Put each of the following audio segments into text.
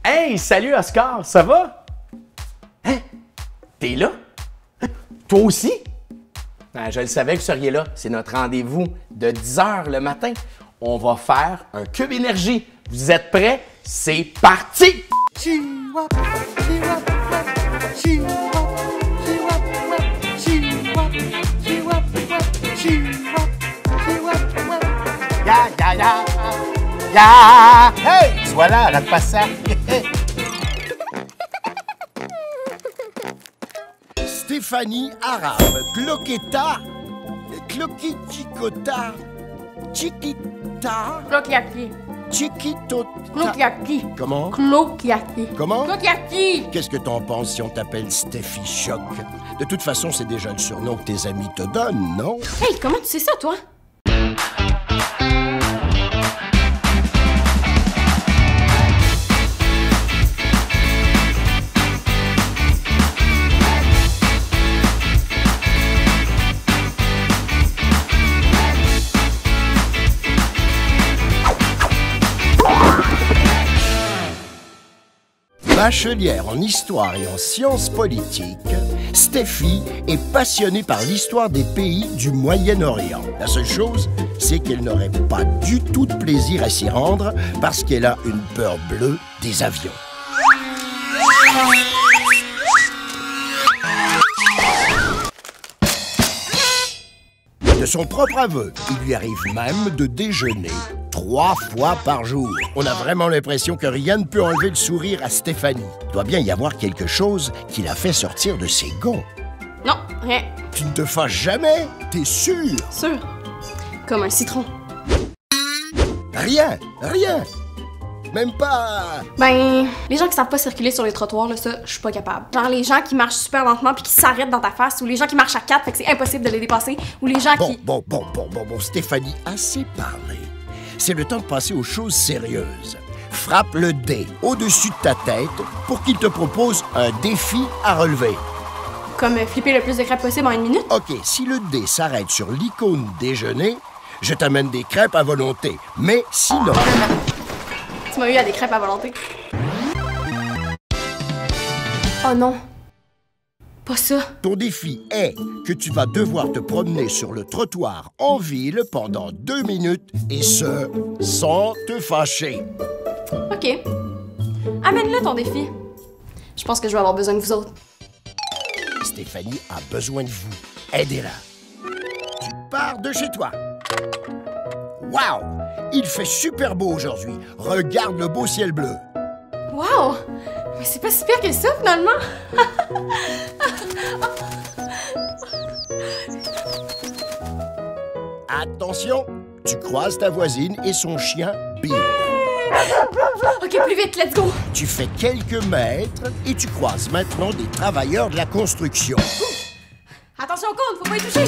Hey, salut Oscar, ça va? Hein? T'es là? Hein? Toi aussi? Ah, je le savais que vous seriez là. C'est notre rendez-vous de 10h le matin. On va faire un cube énergie. Vous êtes prêts? C'est parti! Ya, ya, ya, ya. Hey, voilà, la passage. Stéphanie Arabe, Cloqueta, Cloquiticota, Chiquita, Cloquiaki. Chiquitota. Cloquiaki. Comment? Cloquiaki. Comment? Cloquiaki. Qu'est-ce que t'en penses si on t'appelle Steffi Choc? De toute façon, c'est déjà le surnom que tes amis te donnent, non? Hey, comment tu sais ça, toi? Bachelière en histoire et en sciences politiques, Steffi est passionnée par l'histoire des pays du Moyen-Orient. La seule chose, c'est qu'elle n'aurait pas du tout de plaisir à s'y rendre parce qu'elle a une peur bleue des avions. De son propre aveu, il lui arrive même de déjeuner 3 fois par jour. On a vraiment l'impression que rien ne peut enlever le sourire à Stéphanie. Il doit bien y avoir quelque chose qui l'a fait sortir de ses gonds. Non, rien. Tu ne te fâches jamais? T'es sûr? Sûr. Comme un citron. Rien, rien. Même pas... Ben, les gens qui savent pas circuler sur les trottoirs, là, ça, je suis pas capable. Genre les gens qui marchent super lentement puis qui s'arrêtent dans ta face, ou les gens qui marchent à 4 fait que c'est impossible de les dépasser, ou les gens qui... Bon, Stéphanie, assez parlé. C'est le temps de passer aux choses sérieuses. Frappe le dé au-dessus de ta tête pour qu'il te propose un défi à relever. Comme flipper le plus de crêpes possible en 1 minute. OK, si le dé s'arrête sur l'icône déjeuner, je t'amène des crêpes à volonté. Mais sinon... Tu m'as eu à des crêpes à volonté. Oh non. Pas ça. Ton défi est que tu vas devoir te promener sur le trottoir en ville pendant 2 minutes, et ce, sans te fâcher. OK. Amène-le ton défi. Je pense que je vais avoir besoin de vous autres. Stéphanie a besoin de vous. Aidez-la. Tu pars de chez toi. Wow! Il fait super beau aujourd'hui. Regarde le beau ciel bleu. Wow! Mais c'est pas si pire que ça, finalement! Attention, tu croises ta voisine et son chien, Bill. OK, plus vite, let's go! Tu fais quelques mètres et tu croises maintenant des travailleurs de la construction. Attention au compte, faut pas y toucher!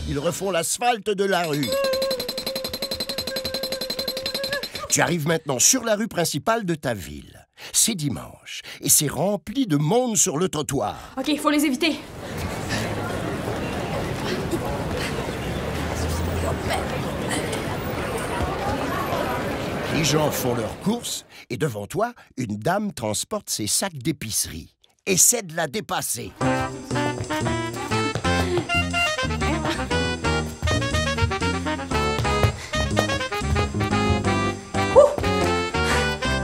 Ils refont l'asphalte de la rue. Tu arrives maintenant sur la rue principale de ta ville. C'est dimanche et c'est rempli de monde sur le trottoir. OK, il faut les éviter. Les gens font leurs courses et devant toi, une dame transporte ses sacs d'épicerie. Essaie de la dépasser.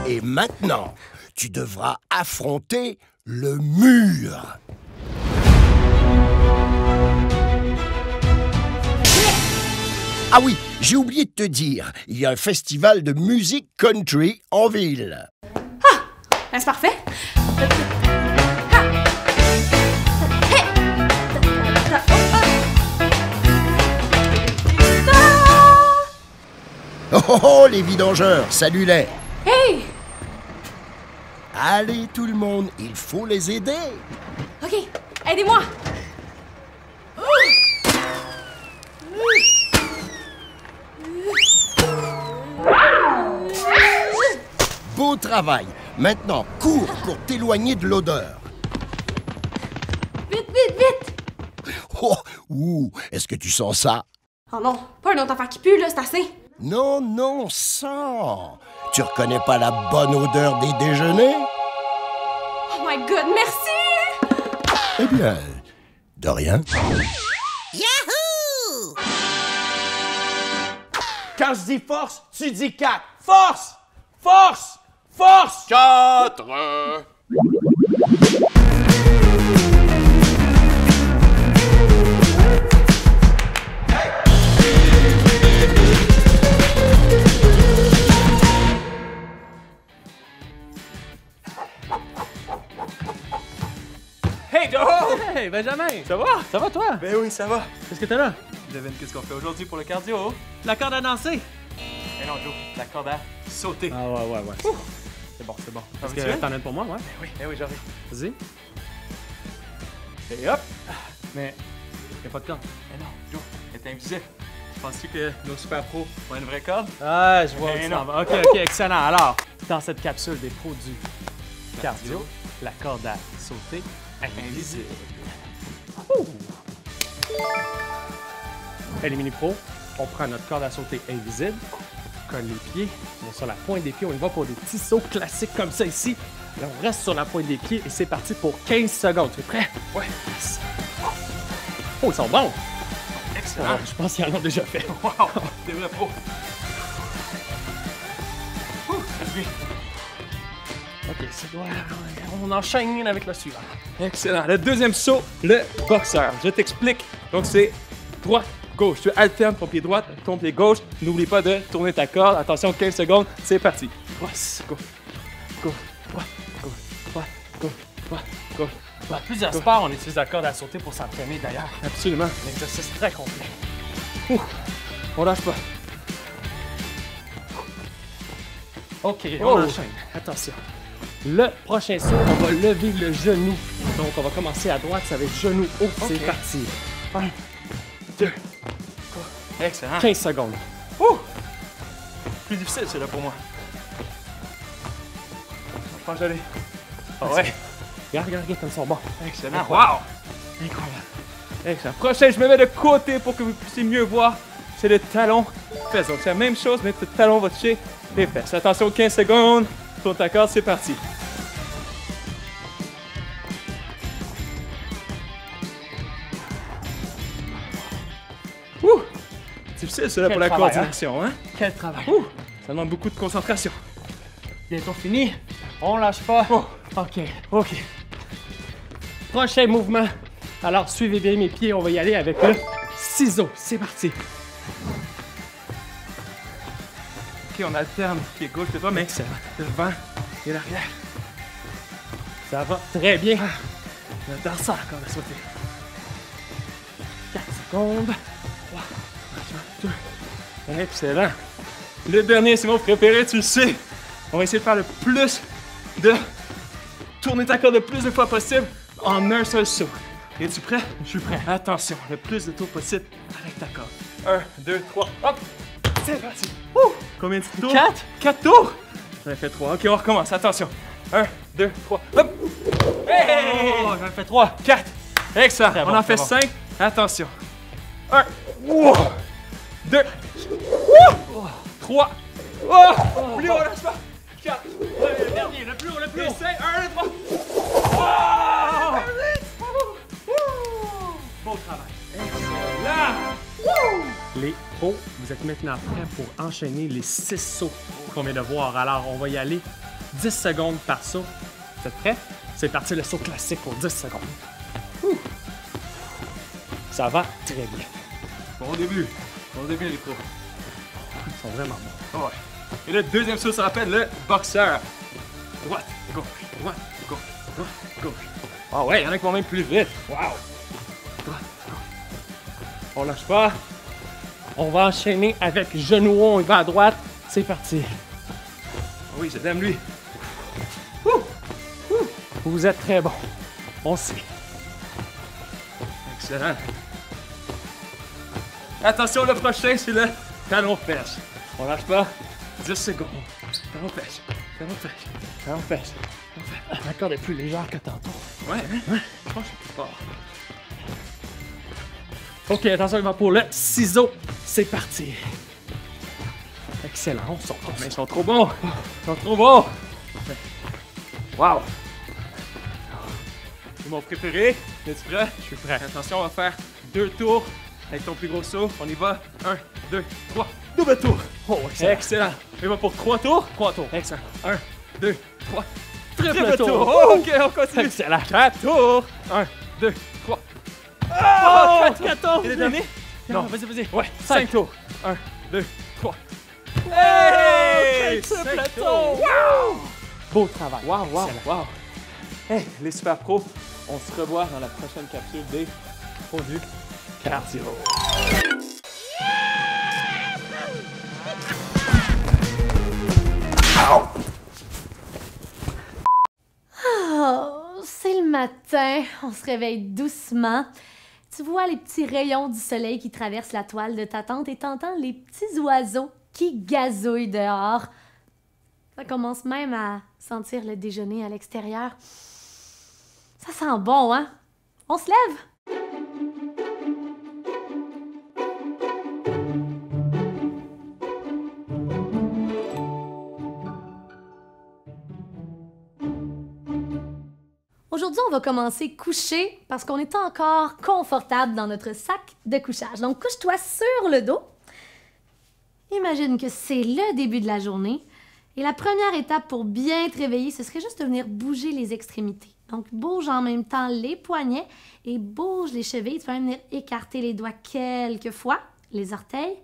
Et maintenant, tu devras affronter le mur. Ah oui, j'ai oublié de te dire, il y a un festival de musique country en ville. Ah! Ben, c'est parfait. Oh, les vidangeurs, salut-les. Hey! Allez, tout le monde, il faut les aider. OK, aidez-moi! Beau travail. Maintenant, cours pour t'éloigner de l'odeur. Vite, vite, vite! Oh, Ouh, est-ce que tu sens ça? Oh non, pas une autre affaire qui pue, là, c'est assez. Non, non, sens! Tu reconnais pas la bonne odeur des déjeuners? Oh my god, merci! Eh bien, de rien. Yahoo! Quand je dis force, tu dis 4. Force! Force! Force! 4! Hey Joe! Hey Benjamin! Ça va? Ça va toi? Ben oui, ça va. Qu'est-ce que t'as là? Devine qu'est-ce qu'on fait aujourd'hui pour le cardio? La corde à danser! Eh non Joe, la corde à sauter. Ah ouais. C'est bon, c'est bon. Est-ce veux-tu que une? t'en as une pour moi, ouais? Oui, j'arrive. Vas-y. Et hop! Mais y'a pas de corde. Eh non, Joe, elle est invisible. Penses-tu que nos super pros ont une vraie corde? Ah, je vois Mais où tu non. t'en vas. Ok, excellent. Alors, dans cette capsule des pros du cardio, la corde à sauter invisible. Hey les mini-pros, on prend notre corde à sauter invisible, on colle les pieds, on est sur la pointe des pieds, on y va pour des petits sauts classiques comme ça ici. Là, on reste sur la pointe des pieds et c'est parti pour 15 secondes. Tu es prêt? Ouais. Oh, ils sont bons! Excellent. Je pense qu'ils en ont déjà fait. Wow! Des vrais pros. Ça fait. Ok, ça doit... On enchaîne avec le suivant. Excellent. Le deuxième saut, le boxeur. Je t'explique. Donc, c'est droite, gauche. Tu alternes ton pied droit, ton pied gauche. N'oublie pas de tourner ta corde. Attention, 15 secondes. C'est parti. Droite, gauche, gauche, droite, gauche, droite, gauche, droite, gauche. Dans plusieurs sports, on utilise la corde à sauter pour s'entraîner d'ailleurs. Absolument. Un exercice très complet. On lâche pas. Ok, on Oh. enchaîne. Attention. Le prochain saut, on va lever le genou. Donc, on va commencer à droite, ça va être genou haut. C'est parti. 1, 2, Excellent. 15 secondes. Ouh! Plus difficile, celui-là, pour moi. Je pense que j'allais. Ah ouais. Regarde, comme ça, bon. Excellent. Wow! Incroyable. Excellent. Prochain, je me mets de côté pour que vous puissiez mieux voir. C'est le talon fesses. Donc, c'est la même chose, mais le talon va toucher les fesses. Attention, 15 secondes. Tourne ta corde, c'est parti. Ouh! Difficile, cela, pour la travail, coordination, hein? Quel travail. Ouh! Ça demande beaucoup de concentration. Bientôt fini. On lâche pas. Oh. Ok. Prochain mouvement. Alors, suivez bien mes pieds. On va y aller avec le ciseau. C'est parti. Ok, on alterne pied gauche, pied droit, mais Excellent. devant et l'arrière. Ça va très bien. J'adore ça, la corde à sauter. 4 secondes. 2. Excellent. Le dernier, c'est mon préféré, tu le sais. On va essayer de faire le plus de... Tourner ta corde le plus de fois possible en un seul saut. Es-tu prêt? Je suis prêt. Attention, le plus de tours possible avec ta corde. 1, 2, 3, hop! C'est parti! Combien de tours? 4. 4 tours? J'en ai fait 3. Ok, on recommence. Attention. 1, 2, 3, hop! Hey! Oh, j'en ai fait 3. 4. Excellent. Très bon, On en très fait bon. 5. Attention. 1, 2, 3. Oh! Plus haut, lâche pas. 4. Le dernier, le plus haut, le plus haut. 5, 1, 2, 3. Bon travail. Là! Les pros, vous êtes maintenant prêts pour enchaîner les 6 sauts qu'on vient de voir. Alors, on va y aller 10 secondes par saut. Vous êtes prêts? C'est parti le saut classique pour 10 secondes. Ouh. Ça va très bien. Bon début, les pros. Ils sont vraiment bons. Ouais. Et le deuxième saut se rappelle le boxeur. Droite, gauche, droite, gauche, droite, gauche. Ah ouais, il y en a qui vont même plus vite. Wow! Droite, gauche. On lâche pas. On va enchaîner avec genou haut. On y va à droite. C'est parti. Oui, je l'aime lui. Vous êtes très bons. On sait. Excellent. Attention, le prochain, c'est le talon perche. On lâche pas. 10 secondes. Talon perche. Talon perche. Talon perche. La corde est plus légère que tantôt. Ouais, hein? Je pense que c'est plus fort. Ok, attention, il va pour le ciseau. C'est parti. Excellent, ils sont trop bons. Ils sont trop bons. Wow. C'est mon préféré. Es-tu prêt? Je suis prêt. Attention, on va faire 2 tours avec ton plus gros saut. On y va. 1, 2, 3. Double tour. Oh, excellent. Excellent. Il va pour 3 tours. 3 tours. Excellent. 1, 2, 3. Triple tour. Oh, ok, on continue. Excellent. 4 tours. 1, 2, 3. Oh, 4 tours. Et le dernier? Non, vas-y. Ouais, 5 tours. 1, 2, 3. Hey! Triple tour. Wow! Beau travail. Wow. Hey, les super pros, on se revoit dans la prochaine capsule des pros du cardio. Oh, c'est le matin, on se réveille doucement. Tu vois les petits rayons du soleil qui traversent la toile de ta tente et t'entends les petits oiseaux qui gazouillent dehors. Ça commence même à sentir le déjeuner à l'extérieur. Ça sent bon, hein? On se lève! Aujourd'hui, on va commencer coucher parce qu'on est encore confortable dans notre sac de couchage. Donc, couche-toi sur le dos. Imagine que c'est le début de la journée. Et la première étape pour bien te réveiller, ce serait juste de venir bouger les extrémités. Donc, bouge en même temps les poignets et bouge les chevilles. Tu vas venir écarter les doigts quelques fois, les orteils,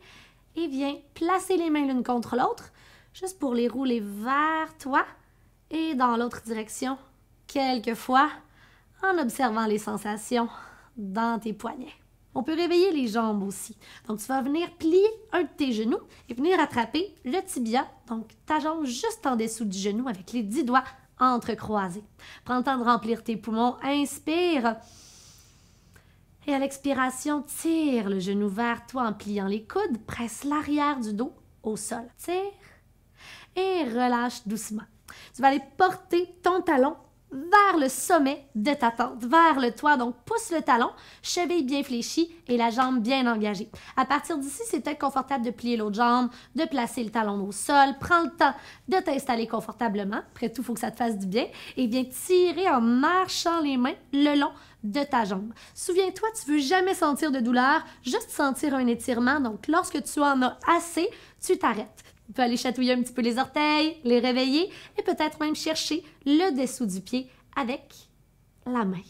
et viens placer les mains l'une contre l'autre, juste pour les rouler vers toi et dans l'autre direction, quelques fois, en observant les sensations dans tes poignets. On peut réveiller les jambes aussi. Donc, tu vas venir plier un de tes genoux et venir attraper le tibia, donc ta jambe juste en dessous du genou avec les 10 doigts entrecroisés. Prends le temps de remplir tes poumons. Inspire. Et à l'expiration, tire le genou vers toi en pliant les coudes. Presse l'arrière du dos au sol. Tire et relâche doucement. Tu vas aller porter ton talon vers le sommet de ta tente, vers le toit. Donc, pousse le talon, cheville bien fléchie et la jambe bien engagée. À partir d'ici, c'est peut-être confortable de plier l'autre jambe, de placer le talon au sol. Prends le temps de t'installer confortablement. Après tout, il faut que ça te fasse du bien. Et bien, tirer en marchant les mains le long de ta jambe. Souviens-toi, tu ne veux jamais sentir de douleur, juste sentir un étirement. Donc, lorsque tu en as assez, tu t'arrêtes. Tu peux aller chatouiller un petit peu les orteils, les réveiller et peut-être même chercher le dessous du pied avec la main.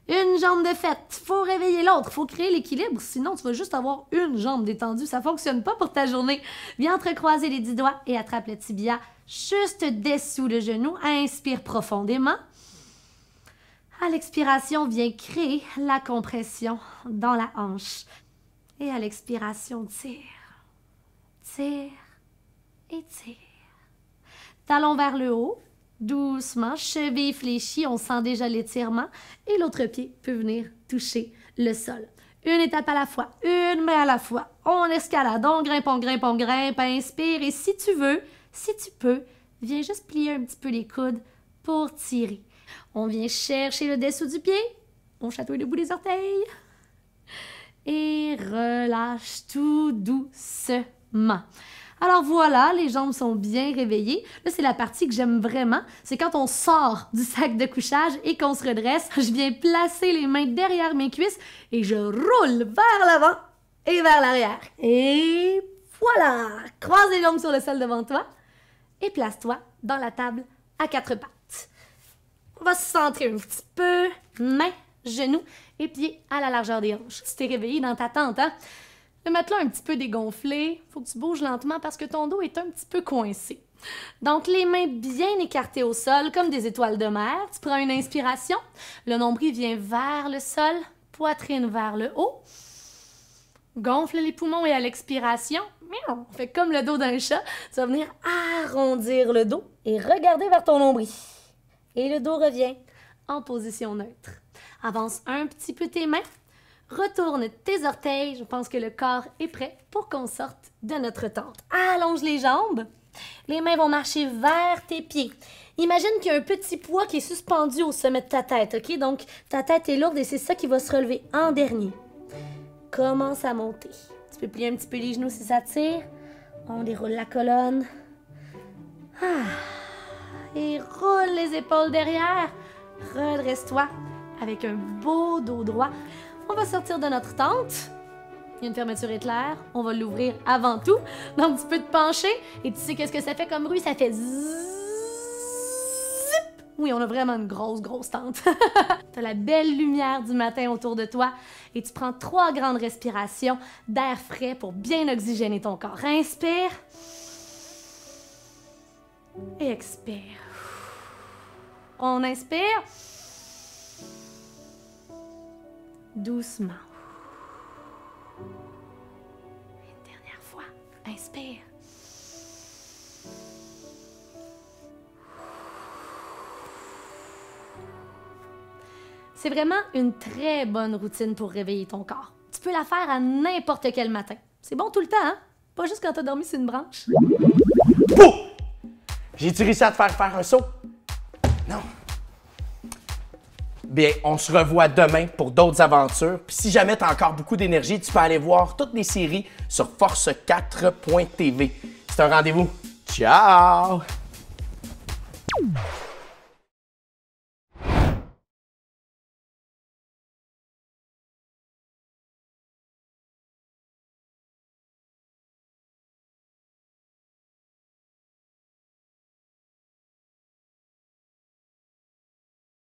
Une jambe de fête, faut réveiller l'autre, faut créer l'équilibre, sinon tu vas juste avoir une jambe détendue, ça fonctionne pas pour ta journée. Viens entrecroiser les 10 doigts et attrape le tibia juste dessous le genou. Inspire profondément. À l'expiration, viens créer la compression dans la hanche. Et à l'expiration, tire, tire et tire. Talon vers le haut, doucement, cheville fléchie, on sent déjà l'étirement. Et l'autre pied peut venir toucher le sol. Une étape à la fois, une main à la fois. On escalade, on grimpe, on grimpe, on grimpe. Inspire et si tu veux, si tu peux, viens juste plier un petit peu les coudes pour tirer. On vient chercher le dessous du pied. On chatouille le bout des orteils. Et relâche tout doucement. Alors voilà, les jambes sont bien réveillées. Là, c'est la partie que j'aime vraiment. C'est quand on sort du sac de couchage et qu'on se redresse. Je viens placer les mains derrière mes cuisses et je roule vers l'avant et vers l'arrière. Et voilà! Croise les jambes sur le sol devant toi et place-toi dans la table à 4 pattes. On va se centrer un petit peu. Mains, genoux et pieds à la largeur des hanches. Tu t'es réveillé dans ta tente, hein? Le matelas un petit peu dégonflé, faut que tu bouges lentement parce que ton dos est un petit peu coincé. Donc, les mains bien écartées au sol, comme des étoiles de mer. Tu prends une inspiration, le nombril vient vers le sol, poitrine vers le haut. Gonfle les poumons et à l'expiration, on fait comme le dos d'un chat. Tu vas venir arrondir le dos et regarder vers ton nombril. Et le dos revient en position neutre. Avance un petit peu tes mains. Retourne tes orteils. Je pense que le corps est prêt pour qu'on sorte de notre tente. Allonge les jambes. Les mains vont marcher vers tes pieds. Imagine qu'il y a un petit poids qui est suspendu au sommet de ta tête, OK? Donc, ta tête est lourde et c'est ça qui va se relever en dernier. commence à monter. Tu peux plier un petit peu les genoux si ça tire. On déroule la colonne. Et roule les épaules derrière. Redresse-toi avec un beau dos droit. On va sortir de notre tente. Il y a une fermeture éclair. On va l'ouvrir avant tout. Donc, tu peux te pencher. Et tu sais qu'est-ce que ça fait comme bruit? Ça fait zzzz. Oui, on a vraiment une grosse tente. Tu as la belle lumière du matin autour de toi et tu prends 3 grandes respirations d'air frais pour bien oxygéner ton corps. Inspire et expire. On inspire doucement. Une dernière fois. Inspire. C'est vraiment une très bonne routine pour réveiller ton corps. Tu peux la faire à n'importe quel matin. C'est bon tout le temps, hein? Pas juste quand t'as dormi sur une branche. Pouh! J'ai-tu réussi à te faire un saut? Non. Bien, on se revoit demain pour d'autres aventures. Puis si jamais tu as encore beaucoup d'énergie, tu peux aller voir toutes les séries sur force4.tv. C'est un rendez-vous. Ciao!